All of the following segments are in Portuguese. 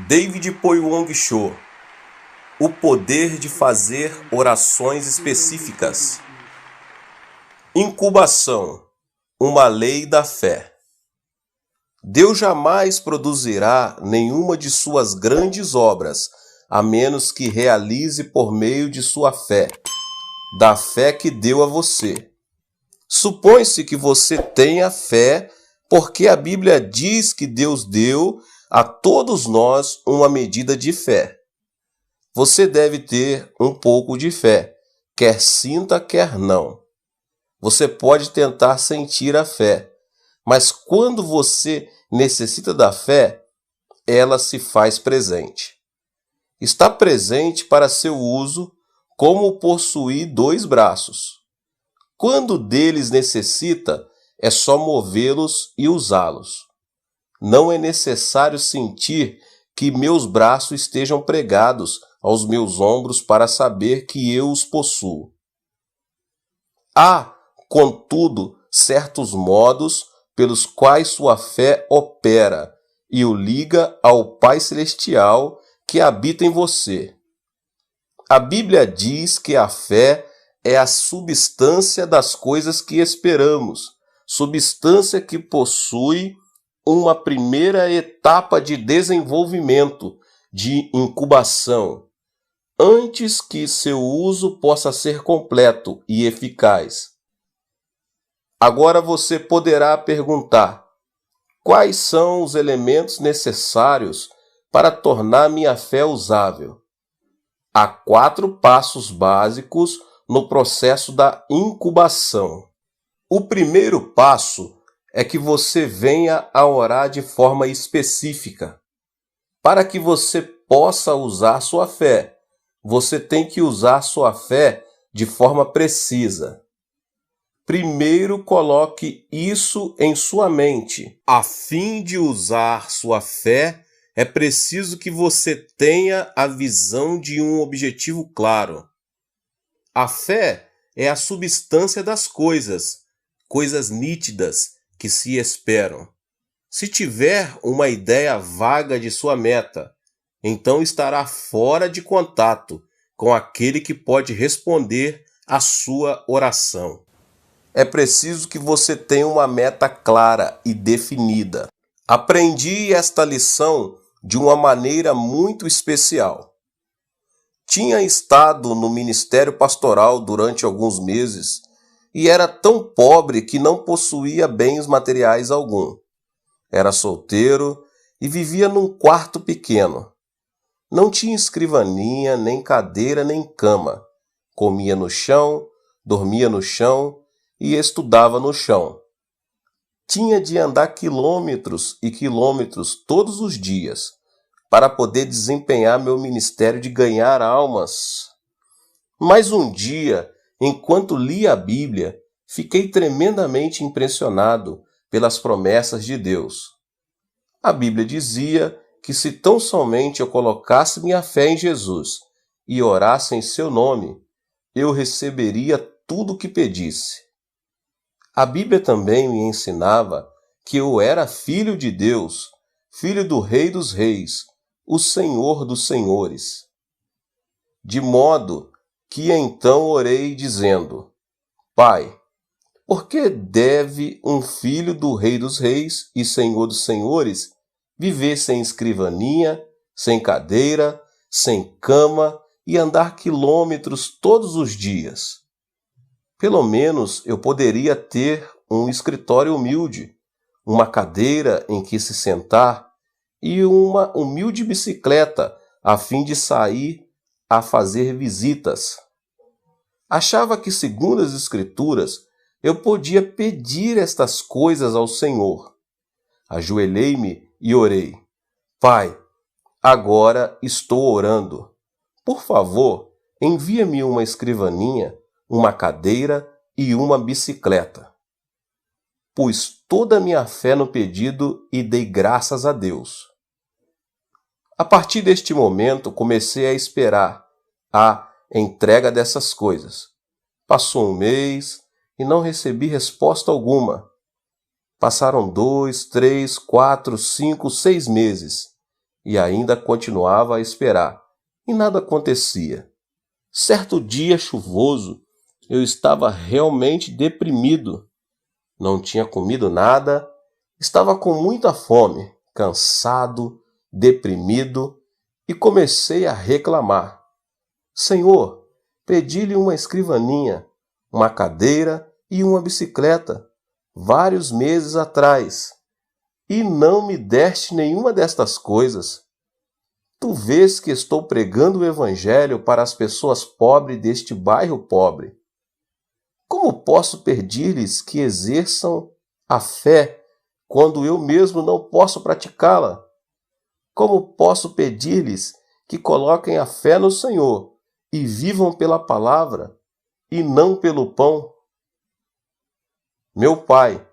David Poiwong Cho. O poder de fazer orações específicas. Incubação. Uma lei da fé. Deus jamais produzirá nenhuma de suas grandes obras, a menos que realize por meio de sua fé, da fé que deu a você. Supõe-se que você tenha fé, porque a Bíblia diz que Deus deu a todos nós uma medida de fé. Você deve ter um pouco de fé, quer sinta, quer não. Você pode tentar sentir a fé, mas quando você necessita da fé, ela se faz presente. Está presente para seu uso, como possuir 2 braços. Quando deles necessita, é só movê-los e usá-los. Não é necessário sentir que meus braços estejam pregados aos meus ombros para saber que eu os possuo. Há, contudo, certos modos pelos quais sua fé opera e o liga ao Pai Celestial que habita em você. A Bíblia diz que a fé é a substância das coisas que esperamos, substância que possui uma primeira etapa de desenvolvimento, de incubação, antes que seu uso possa ser completo e eficaz. Agora você poderá perguntar: quais são os elementos necessários para tornar minha fé usável? Há 4 passos básicos no processo da incubação. O primeiro passo é que você venha a orar de forma específica. Para que você possa usar sua fé, você tem que usar sua fé de forma precisa. Primeiro, coloque isso em sua mente. A fim de usar sua fé, é preciso que você tenha a visão de um objetivo claro. A fé é a substância das coisas, coisas nítidas que se esperam. Se tiver uma ideia vaga de sua meta, então estará fora de contato com aquele que pode responder à sua oração. É preciso que você tenha uma meta clara e definida. Aprendi esta lição de uma maneira muito especial. Tinha estado no ministério pastoral durante alguns meses e era tão pobre que não possuía bens materiais algum. Era solteiro e vivia num quarto pequeno. Não tinha escrivaninha, nem cadeira, nem cama. Comia no chão, dormia no chão e estudava no chão. Tinha de andar quilômetros e quilômetros todos os dias para poder desempenhar meu ministério de ganhar almas. Mas um dia, enquanto lia a Bíblia, fiquei tremendamente impressionado pelas promessas de Deus. A Bíblia dizia que se tão somente eu colocasse minha fé em Jesus e orasse em seu nome, eu receberia tudo o que pedisse. A Bíblia também me ensinava que eu era filho de Deus, filho do Rei dos Reis, o Senhor dos Senhores. De modo que então orei dizendo: Pai, por que deve um filho do Rei dos Reis e Senhor dos Senhores viver sem escrivaninha, sem cadeira, sem cama e andar quilômetros todos os dias? Pelo menos eu poderia ter um escritório humilde, uma cadeira em que se sentar e uma humilde bicicleta a fim de sair a fazer visitas. Achava que, segundo as Escrituras, eu podia pedir estas coisas ao Senhor. Ajoelhei-me e orei: Pai, agora estou orando. Por favor, envia-me uma escrivaninha, uma cadeira e uma bicicleta. Pus toda a minha fé no pedido e dei graças a Deus. A partir deste momento, comecei a esperar a entrega dessas coisas. Passou um mês e não recebi resposta alguma. Passaram 2, 3, 4, 5, 6 meses e ainda continuava a esperar, e nada acontecia. Certo dia chuvoso, eu estava realmente deprimido. Não tinha comido nada, estava com muita fome, cansado, deprimido, e comecei a reclamar. Senhor, pedi-lhe uma escrivaninha, uma cadeira e uma bicicleta, vários meses atrás, e não me deste nenhuma destas coisas. Tu vês que estou pregando o Evangelho para as pessoas pobres deste bairro pobre. Como posso pedir-lhes que exerçam a fé quando eu mesmo não posso praticá-la? Como posso pedir-lhes que coloquem a fé no Senhor e vivam pela palavra e não pelo pão? Meu pai,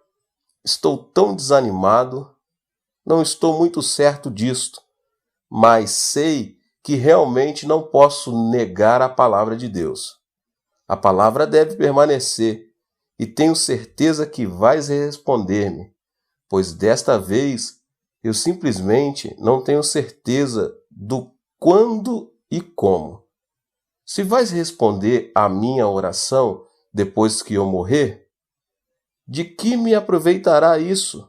estou tão desanimado, não estou muito certo disto, mas sei que realmente não posso negar a palavra de Deus. A palavra deve permanecer, e tenho certeza que vais responder-me, pois desta vez eu simplesmente não tenho certeza do quando e como. Se vais responder à minha oração depois que eu morrer, de que me aproveitará isso?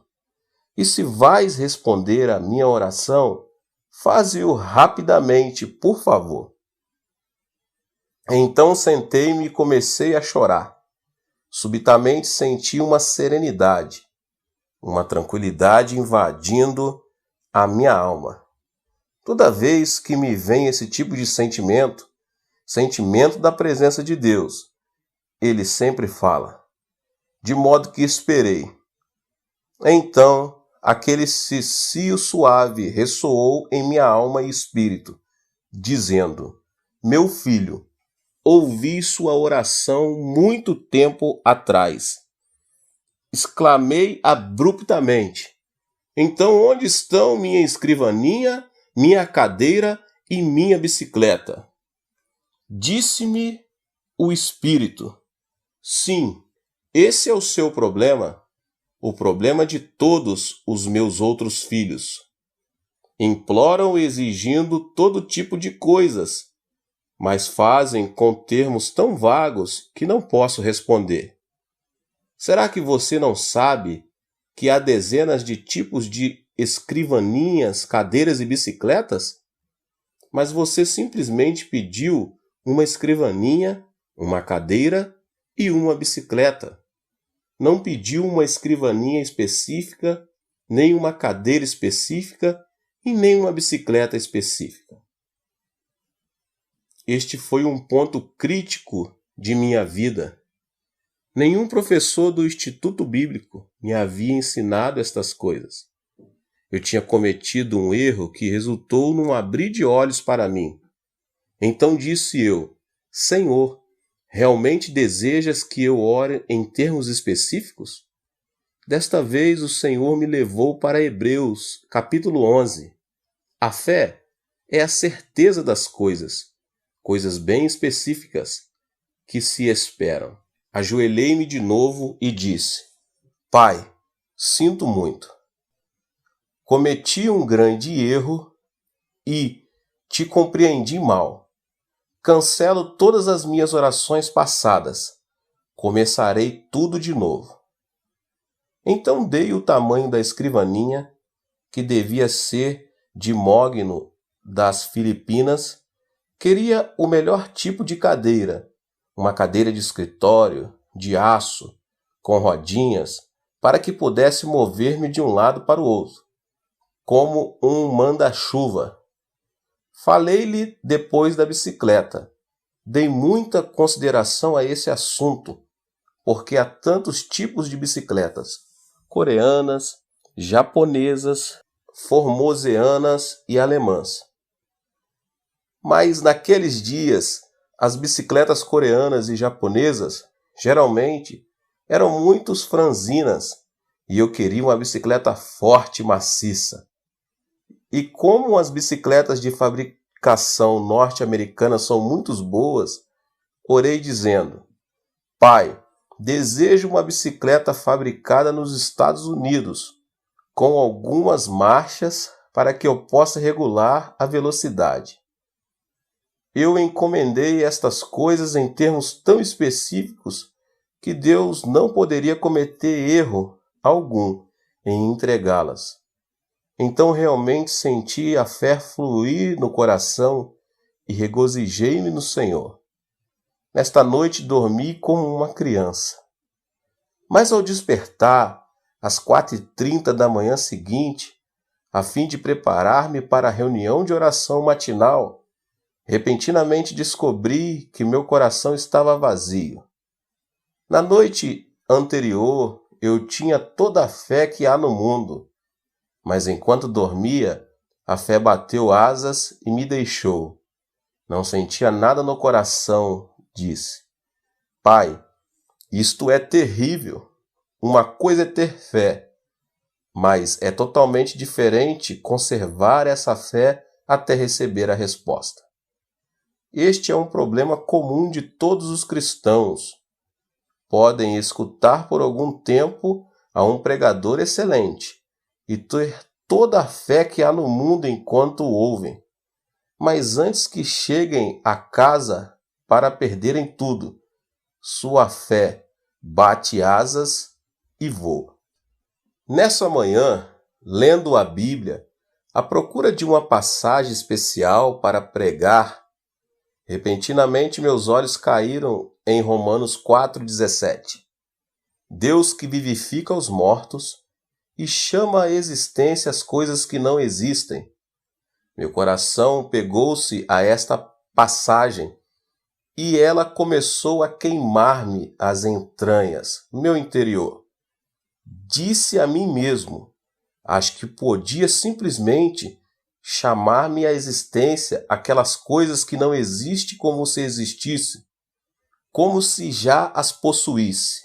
E se vais responder à minha oração, faze-o rapidamente, por favor. Então sentei-me e comecei a chorar. Subitamente senti uma serenidade, uma tranquilidade invadindo a minha alma. Toda vez que me vem esse tipo de sentimento, sentimento da presença de Deus, ele sempre fala, de modo que esperei. Então, aquele cicio suave ressoou em minha alma e espírito, dizendo, meu filho, ouvi sua oração muito tempo atrás. Exclamei abruptamente. Então onde estão minha escrivaninha, minha cadeira e minha bicicleta? Disse-me o Espírito. Sim, esse é o seu problema, o problema de todos os meus outros filhos. Imploram exigindo todo tipo de coisas, mas fazem com termos tão vagos que não posso responder. Será que você não sabe que há dezenas de tipos de escrivaninhas, cadeiras e bicicletas? Mas você simplesmente pediu uma escrivaninha, uma cadeira e uma bicicleta. Não pediu uma escrivaninha específica, nem uma cadeira específica e nem uma bicicleta específica. Este foi um ponto crítico de minha vida. Nenhum professor do Instituto Bíblico me havia ensinado estas coisas. Eu tinha cometido um erro que resultou num abrir de olhos para mim. Então disse eu, Senhor, realmente desejas que eu ore em termos específicos? Desta vez o Senhor me levou para Hebreus, capítulo 11. A fé é a certeza das coisas bem específicas que se esperam. Ajoelhei-me de novo e disse, Pai, sinto muito. Cometi um grande erro e te compreendi mal. Cancelo todas as minhas orações passadas. Começarei tudo de novo. Então dei o tamanho da escrivaninha, que devia ser de mogno das Filipinas. Queria o melhor tipo de cadeira, uma cadeira de escritório, de aço, com rodinhas, para que pudesse mover-me de um lado para o outro, como um manda-chuva. Falei-lhe depois da bicicleta. Dei muita consideração a esse assunto, porque há tantos tipos de bicicletas, coreanas, japonesas, formoseanas e alemãs. Mas naqueles dias, as bicicletas coreanas e japonesas, geralmente, eram muito franzinas, e eu queria uma bicicleta forte e maciça. E como as bicicletas de fabricação norte-americana são muito boas, orei dizendo, Pai, desejo uma bicicleta fabricada nos Estados Unidos, com algumas marchas, para que eu possa regular a velocidade. Eu encomendei estas coisas em termos tão específicos que Deus não poderia cometer erro algum em entregá-las. Então realmente senti a fé fluir no coração e regozijei-me no Senhor. Nesta noite dormi como uma criança. Mas ao despertar, às 4h30 da manhã seguinte, a fim de preparar-me para a reunião de oração matinal, repentinamente descobri que meu coração estava vazio. Na noite anterior, eu tinha toda a fé que há no mundo, mas enquanto dormia, a fé bateu asas e me deixou. Não sentia nada no coração, disse. Pai, isto é terrível. Uma coisa é ter fé, mas é totalmente diferente conservar essa fé até receber a resposta. Este é um problema comum de todos os cristãos. Podem escutar por algum tempo a um pregador excelente e ter toda a fé que há no mundo enquanto o ouvem. Mas antes que cheguem a casa para perderem tudo, sua fé bate asas e voa. Nessa manhã, lendo a Bíblia, à procura de uma passagem especial para pregar, repentinamente meus olhos caíram em Romanos 4,17. Deus que vivifica os mortos e chama à existência as coisas que não existem. Meu coração pegou-se a esta passagem e ela começou a queimar-me as entranhas, meu interior. Disse a mim mesmo, acho que podia simplesmente chamar-me à existência aquelas coisas que não existem como se existisse, como se já as possuísse.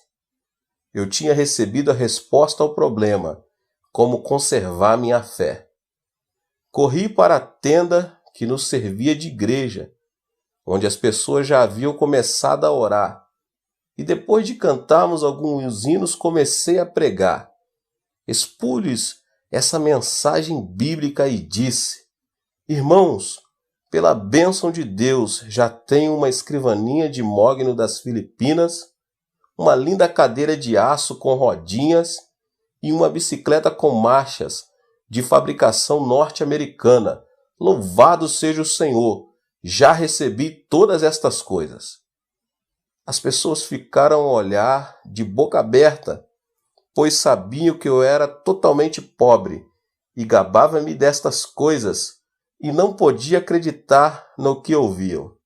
Eu tinha recebido a resposta ao problema, como conservar minha fé. Corri para a tenda que nos servia de igreja, onde as pessoas já haviam começado a orar, e depois de cantarmos alguns hinos comecei a pregar. Expus-lhes essa mensagem bíblica e disse: Irmãos, pela bênção de Deus, já tenho uma escrivaninha de mogno das Filipinas, uma linda cadeira de aço com rodinhas e uma bicicleta com marchas de fabricação norte-americana. Louvado seja o Senhor! Já recebi todas estas coisas. As pessoas ficaram a olhar de boca aberta, pois sabiam que eu era totalmente pobre e gabava-me destas coisas e não podia acreditar no que ouviam.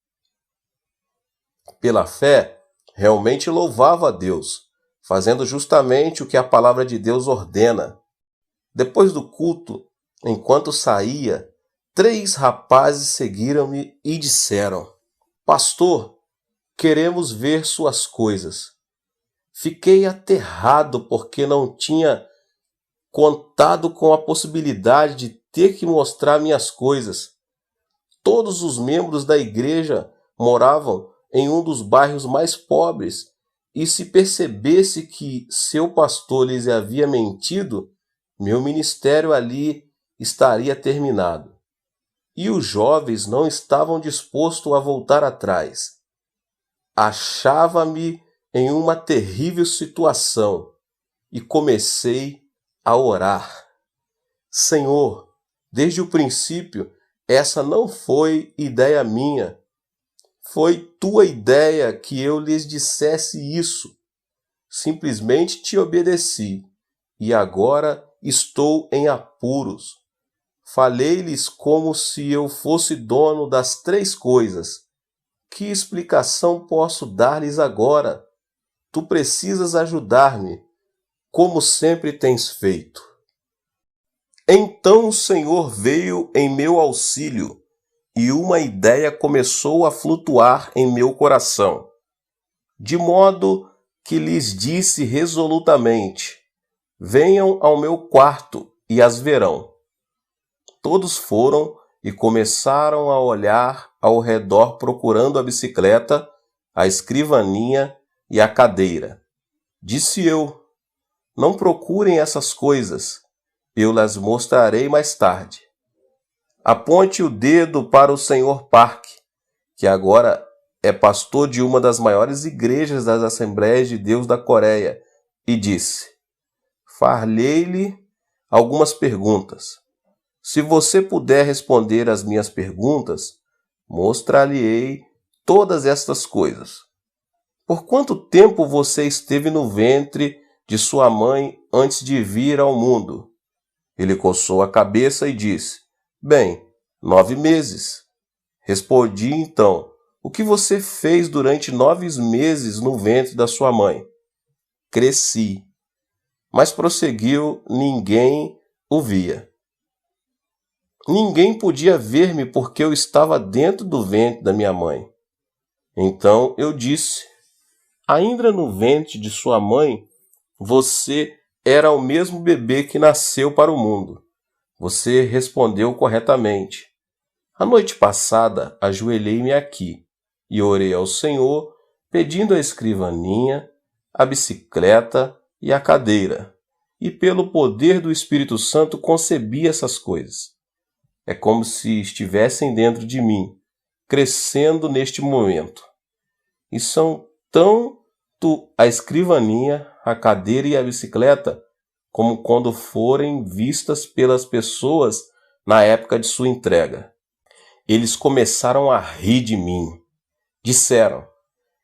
Pela fé, realmente louvava a Deus, fazendo justamente o que a palavra de Deus ordena. Depois do culto, enquanto saía, 3 rapazes seguiram-me e disseram: Pastor, queremos ver suas coisas. Fiquei aterrado porque não tinha contado com a possibilidade de ter que mostrar minhas coisas. Todos os membros da igreja moravam em um dos bairros mais pobres, e se percebesse que seu pastor lhes havia mentido, meu ministério ali estaria terminado. E os jovens não estavam dispostos a voltar atrás. Achava-me em uma terrível situação e comecei a orar. Senhor, desde o princípio, essa não foi ideia minha. Foi tua ideia que eu lhes dissesse isso. Simplesmente te obedeci e agora estou em apuros. Falei-lhes como se eu fosse dono das 3 coisas. Que explicação posso dar-lhes agora? Tu precisas ajudar-me, como sempre tens feito. Então o Senhor veio em meu auxílio, e uma ideia começou a flutuar em meu coração, de modo que lhes disse resolutamente: venham ao meu quarto e as verão. Todos foram e começaram a olhar ao redor procurando a bicicleta, a escrivaninha e a cadeira. Disse eu: não procurem essas coisas, eu las mostrarei mais tarde. Aponte o dedo para o Sr. Park, que agora é pastor de uma das maiores igrejas das Assembleias de Deus da Coreia, e disse: Far-lhe algumas perguntas. Se você puder responder às minhas perguntas, mostrar-lhe-ei todas estas coisas. Por quanto tempo você esteve no ventre de sua mãe antes de vir ao mundo? Ele coçou a cabeça e disse: Bem, 9 meses. Respondi então: O que você fez durante 9 meses no ventre da sua mãe? Cresci. Mas prosseguiu: Ninguém o via. Ninguém podia ver-me porque eu estava dentro do ventre da minha mãe. Então eu disse: Ainda no ventre de sua mãe, você era o mesmo bebê que nasceu para o mundo. Você respondeu corretamente. A noite passada, ajoelhei-me aqui e orei ao Senhor, pedindo a escrivaninha, a bicicleta e a cadeira. E pelo poder do Espírito Santo concebi essas coisas. É como se estivessem dentro de mim, crescendo neste momento. E são tanto a escrivaninha, a cadeira e a bicicleta, como quando forem vistas pelas pessoas na época de sua entrega. Eles começaram a rir de mim. Disseram: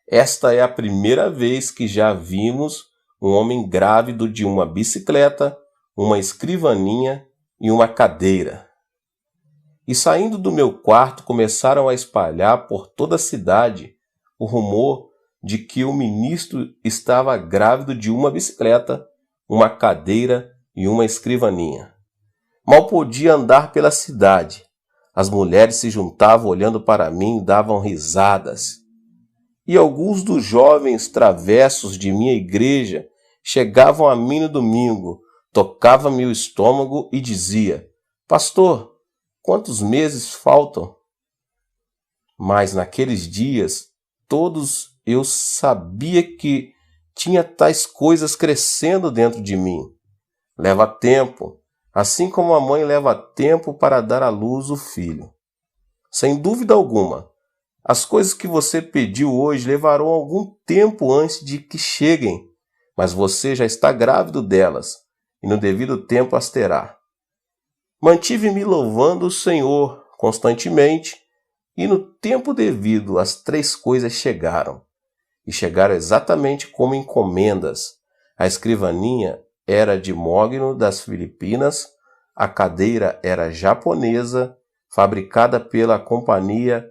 Esta é a primeira vez que já vimos um homem grávido de uma bicicleta, uma escrivaninha e uma cadeira. E saindo do meu quarto começaram a espalhar por toda a cidade o rumor de que o ministro estava grávido de uma bicicleta, uma cadeira e uma escrivaninha. Mal podia andar pela cidade. As mulheres se juntavam olhando para mim e davam risadas. E alguns dos jovens travessos de minha igreja chegavam a mim no domingo, tocavam-me o estômago e dizia: Pastor, quantos meses faltam? Mas naqueles dias, todos eu sabia que tinha tais coisas crescendo dentro de mim. Leva tempo, assim como a mãe leva tempo para dar à luz o filho. Sem dúvida alguma, as coisas que você pediu hoje levarão algum tempo antes de que cheguem, mas você já está grávido delas, e no devido tempo as terá. Mantive-me louvando o Senhor constantemente, e no tempo devido as 3 coisas chegaram. E chegaram exatamente como encomendas. A escrivaninha era de mogno das Filipinas, a cadeira era japonesa, fabricada pela companhia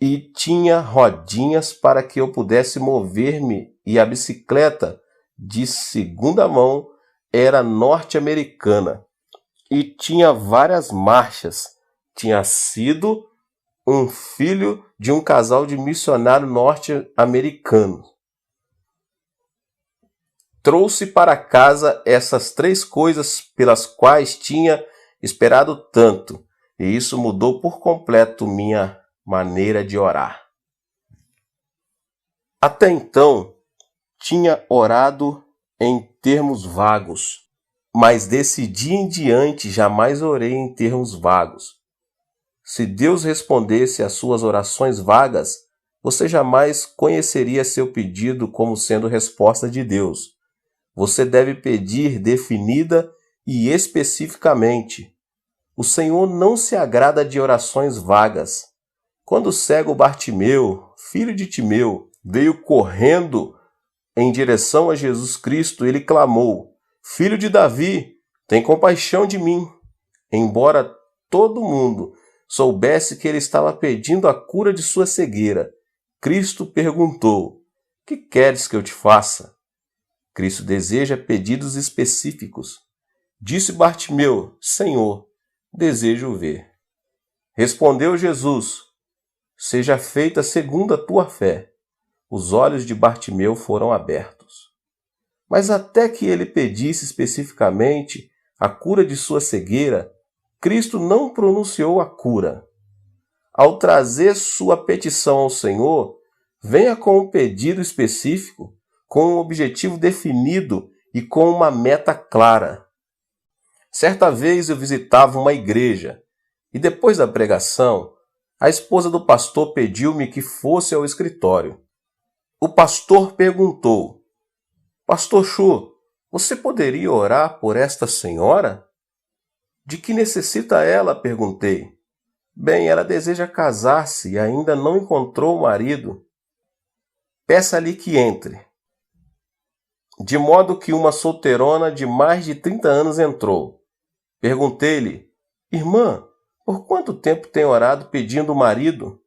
e tinha rodinhas para que eu pudesse mover-me, e a bicicleta, de segunda mão, era norte-americana e tinha várias marchas. Tinha sido um filho de um casal de missionário norte-americano. Trouxe para casa essas 3 coisas pelas quais tinha esperado tanto, e isso mudou por completo minha maneira de orar. Até então, tinha orado em termos vagos, mas desse dia em diante jamais orei em termos vagos. Se Deus respondesse às suas orações vagas, você jamais conheceria seu pedido como sendo resposta de Deus. Você deve pedir definida e especificamente. O Senhor não se agrada de orações vagas. Quando o cego Bartimeu, filho de Timeu, veio correndo em direção a Jesus Cristo, ele clamou: Filho de Davi, tem compaixão de mim. Embora todo mundo soubesse que ele estava pedindo a cura de sua cegueira, Cristo perguntou: Que queres que eu te faça? Cristo deseja pedidos específicos. Disse Bartimeu: Senhor, desejo ver. Respondeu Jesus: Seja feita segundo a tua fé. Os olhos de Bartimeu foram abertos. Mas até que ele pedisse especificamente a cura de sua cegueira, Cristo não pronunciou a cura. Ao trazer sua petição ao Senhor, venha com um pedido específico, com um objetivo definido e com uma meta clara. Certa vez eu visitava uma igreja E depois da pregação, a esposa do pastor pediu-me que fosse ao escritório. O pastor perguntou: Pastor Chu, você poderia orar por esta senhora? De que necessita ela? Perguntei. Bem, ela deseja casar-se e ainda não encontrou o marido. Peça-lhe que entre. De modo que uma solteirona de mais de 30 anos entrou. Perguntei-lhe: Irmã, por quanto tempo tem orado pedindo o marido?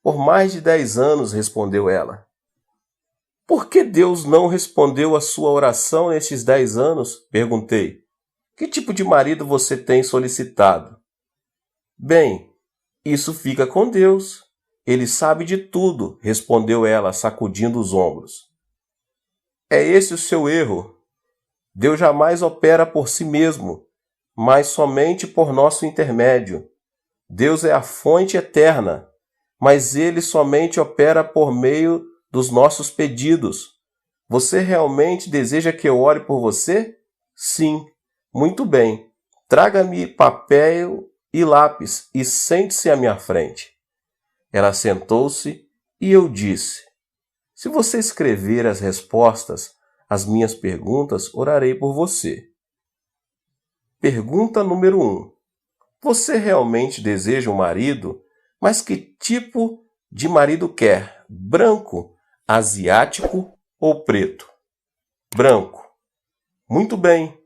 Por mais de 10 anos, respondeu ela. Por que Deus não respondeu a sua oração nestes 10 anos? Perguntei. Que tipo de marido você tem solicitado? Bem, isso fica com Deus. Ele sabe de tudo, respondeu ela, sacudindo os ombros. É esse o seu erro. Deus jamais opera por si mesmo, mas somente por nosso intermédio. Deus é a fonte eterna, mas ele somente opera por meio dos nossos pedidos. Você realmente deseja que eu ore por você? Sim. Muito bem. Traga-me papel e lápis e sente-se à minha frente. Ela sentou-se e eu disse: Se você escrever as respostas às minhas perguntas, orarei por você. Pergunta número 1. Você realmente deseja um marido? Mas que tipo de marido quer? Branco, asiático ou preto? Branco. Muito bem.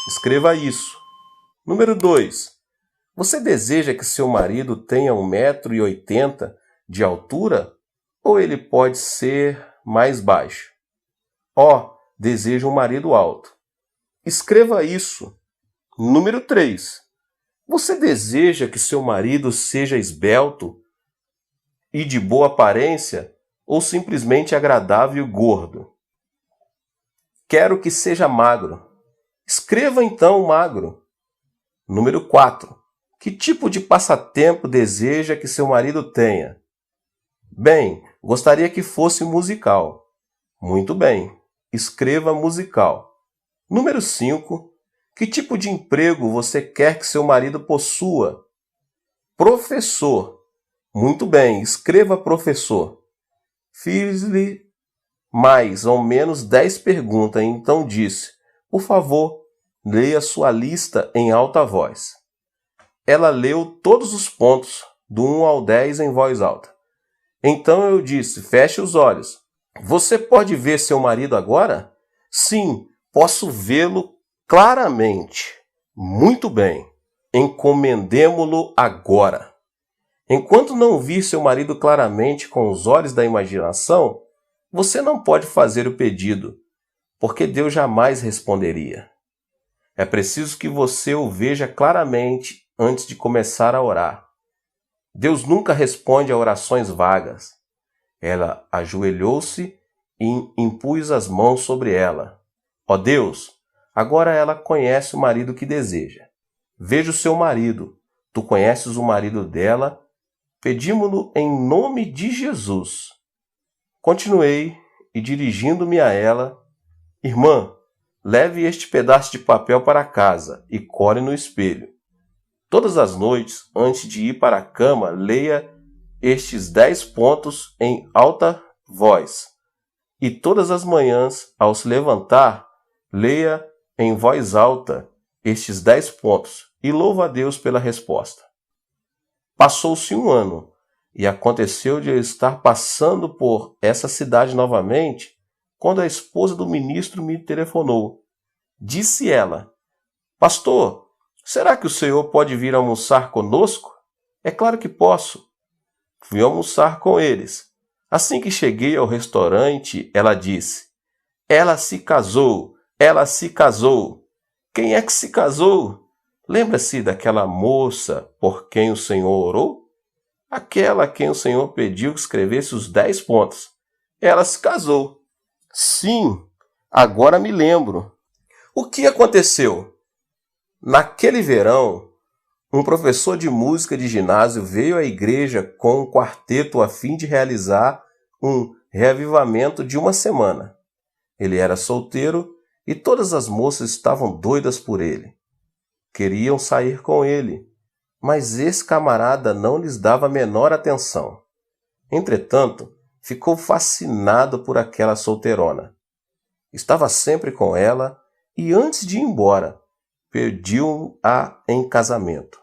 Escreva isso. Número 2. Você deseja que seu marido tenha 1,80 m de altura ou ele pode ser mais baixo? Deseja um marido alto. Escreva isso. Número 3. Você deseja que seu marido seja esbelto e de boa aparência ou simplesmente agradável e gordo? Quero que seja magro. Escreva então magro. Número 4. Que tipo de passatempo deseja que seu marido tenha? Bem, gostaria que fosse musical. Muito bem. Escreva musical. Número 5. Que tipo de emprego você quer que seu marido possua? Professor. Muito bem. Escreva professor. Fiz-lhe mais ou menos 10 perguntas, então disse: Por favor, leia sua lista em alta voz. Ela leu todos os pontos, do 1 ao 10 em voz alta. Então eu disse: Feche os olhos. Você pode ver seu marido agora? Sim, posso vê-lo claramente. Muito bem. Encomendemo-lo agora. Enquanto não vir seu marido claramente com os olhos da imaginação, você não pode fazer o pedido, porque Deus jamais responderia. É preciso que você o veja claramente antes de começar a orar. Deus nunca responde a orações vagas. Ela ajoelhou-se e impus as mãos sobre ela. Ó Deus, agora ela conhece o marido que deseja. Veja o seu marido. Tu conheces o marido dela. Pedimo-lo em nome de Jesus. Continuei e, dirigindo-me a ela: Irmã, leve este pedaço de papel para casa e cole no espelho. Todas as noites, antes de ir para a cama, leia estes 10 pontos em alta voz. E todas as manhãs, ao se levantar, leia em voz alta estes 10 pontos e louva a Deus pela resposta. Passou-se 1 ano e aconteceu de eu estar passando por essa cidade novamente quando a esposa do ministro me telefonou. Disse ela: Pastor, será que o senhor pode vir almoçar conosco? É claro que posso. Fui almoçar com eles. Assim que cheguei ao restaurante, ela disse: Ela se casou, ela se casou. Quem é que se casou? Lembra-se daquela moça por quem o senhor orou? Aquela a quem o senhor pediu que escrevesse os 10 pontos. Ela se casou. Sim, agora me lembro. O que aconteceu? Naquele verão, um professor de música de ginásio veio à igreja com um quarteto a fim de realizar um reavivamento de 1 semana. Ele era solteiro e todas as moças estavam doidas por ele. Queriam sair com ele. mas esse camarada não lhes dava a menor atenção. Entretanto, ficou fascinado por aquela solteirona. Estava sempre com ela e, antes de ir embora, pediu-a em casamento.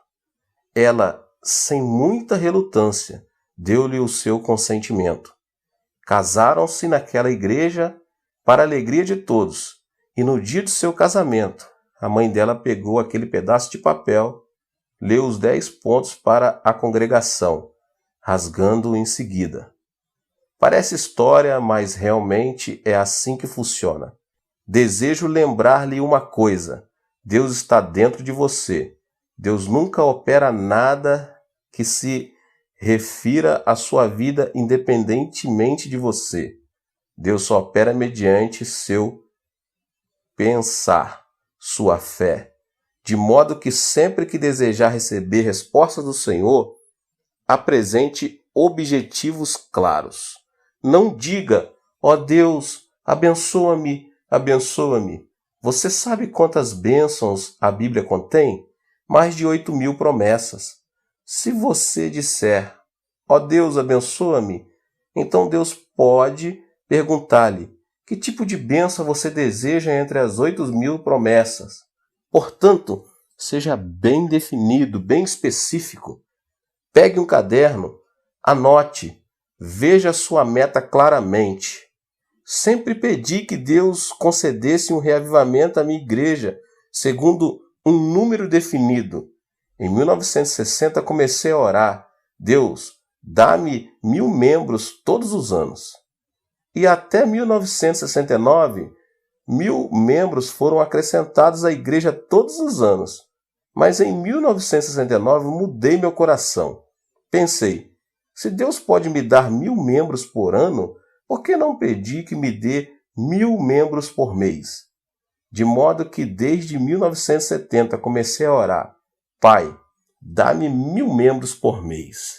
Ela, sem muita relutância, deu-lhe o seu consentimento. Casaram-se naquela igreja para a alegria de todos, e no dia do seu casamento, a mãe dela pegou aquele pedaço de papel, leu os 10 pontos para a congregação, rasgando-o em seguida. Parece história, mas realmente é assim que funciona. Desejo lembrar-lhe uma coisa: Deus está dentro de você. Deus nunca opera nada que se refira à sua vida independentemente de você. Deus só opera mediante seu pensar, sua fé, de modo que sempre que desejar receber respostas do Senhor, apresente objetivos claros. Não diga: ó Deus, abençoa-me, abençoa-me. Você sabe quantas bênçãos a Bíblia contém? Mais de 8.000 promessas. Se você disser: ó Deus, abençoa-me, então Deus pode perguntar-lhe: que tipo de bênção você deseja entre as 8.000 promessas? Portanto, seja bem definido, bem específico. Pegue um caderno, anote, veja sua meta claramente. Sempre pedi que Deus concedesse um reavivamento à minha igreja, segundo um número definido. Em 1960 comecei a orar: Deus, dá-me 1.000 membros todos os anos. E até 1969, 1.000 membros foram acrescentados à igreja todos os anos. Mas em 1969 mudei meu coração. Pensei: se Deus pode me dar 1.000 membros por ano, por que não pedir que me dê 1.000 membros por mês? De modo que desde 1970 comecei a orar: Pai, dá-me 1.000 membros por mês.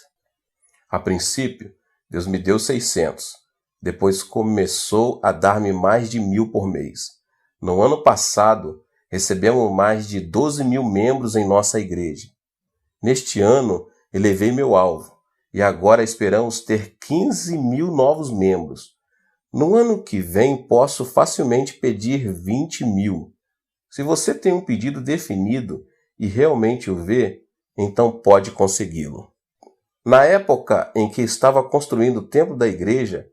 A princípio, Deus me deu 600. Depois começou a dar-me mais de 1.000 por mês. No ano passado, recebemos mais de 12.000 membros em nossa igreja. Neste ano, elevei meu alvo e agora esperamos ter 15.000 novos membros. No ano que vem, posso facilmente pedir 20.000. Se você tem um pedido definido e realmente o vê, então pode consegui-lo. Na época em que estava construindo o templo da igreja,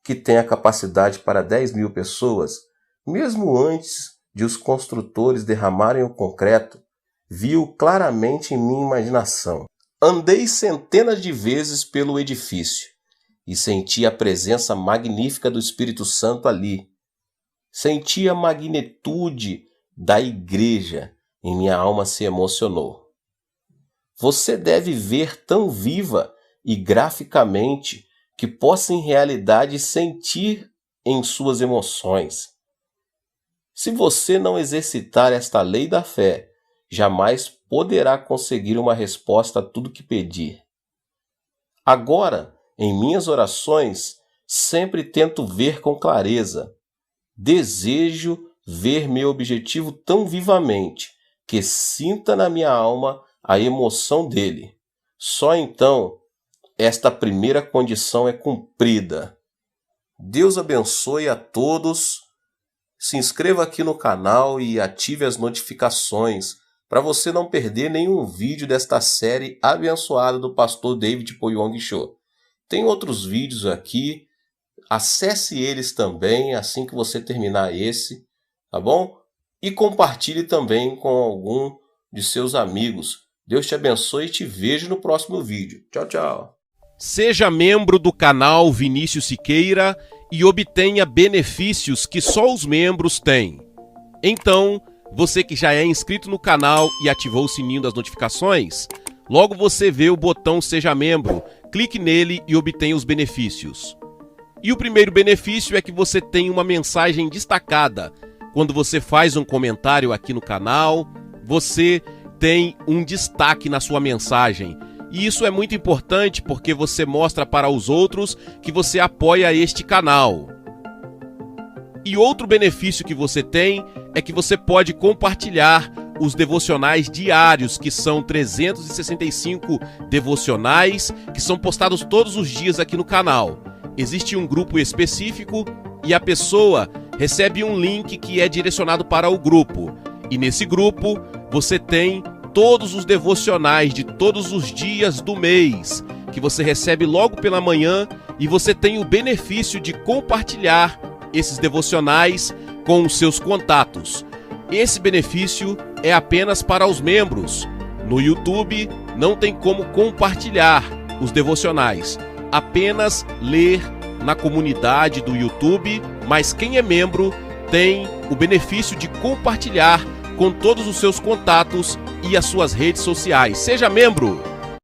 que tem a capacidade para 10.000 pessoas, mesmo antes de os construtores derramarem o concreto, vi-o claramente em minha imaginação. Andei centenas de vezes pelo edifício e senti a presença magnífica do Espírito Santo ali. Senti a magnitude da igreja e minha alma se emocionou. Você deve ver tão viva e graficamente que possa em realidade sentir em suas emoções. Se você não exercitar esta lei da fé, jamais poderá conseguir uma resposta a tudo que pedir. Agora, em minhas orações, sempre tento ver com clareza. Desejo ver meu objetivo tão vivamente que sinta na minha alma a emoção dele. Só então esta primeira condição é cumprida. Deus abençoe a todos. Se inscreva aqui no canal e ative as notificações para você não perder nenhum vídeo desta série abençoada do pastor David Poyong Cho. Tem outros vídeos aqui, acesse eles também assim que você terminar esse, tá bom? E compartilhe também com algum de seus amigos. Deus te abençoe e te vejo no próximo vídeo. Tchau, tchau. Seja membro do canal Vinícius Siqueira e obtenha benefícios que só os membros têm. Então, você que já é inscrito no canal e ativou o sininho das notificações, logo você vê o botão Seja Membro, clique nele e obtenha os benefícios. E o primeiro benefício é que você tem uma mensagem destacada. Quando você faz um comentário aqui no canal, você tem um destaque na sua mensagem. E isso é muito importante porque você mostra para os outros que você apoia este canal. E outro benefício que você tem é que você pode compartilhar os devocionais diários, que são 365 devocionais, que são postados todos os dias aqui no canal. Existe um grupo específico e a pessoa recebe um link que é direcionado para o grupo. E nesse grupo você tem todos os devocionais de todos os dias do mês, que você recebe logo pela manhã, e você tem o benefício de compartilhar esses devocionais com os seus contatos. Esse benefício é apenas para os membros. No YouTube não tem como compartilhar os devocionais, apenas ler na comunidade do YouTube, mas quem é membro tem o benefício de compartilhar com todos os seus contatos e as suas redes sociais. Seja membro!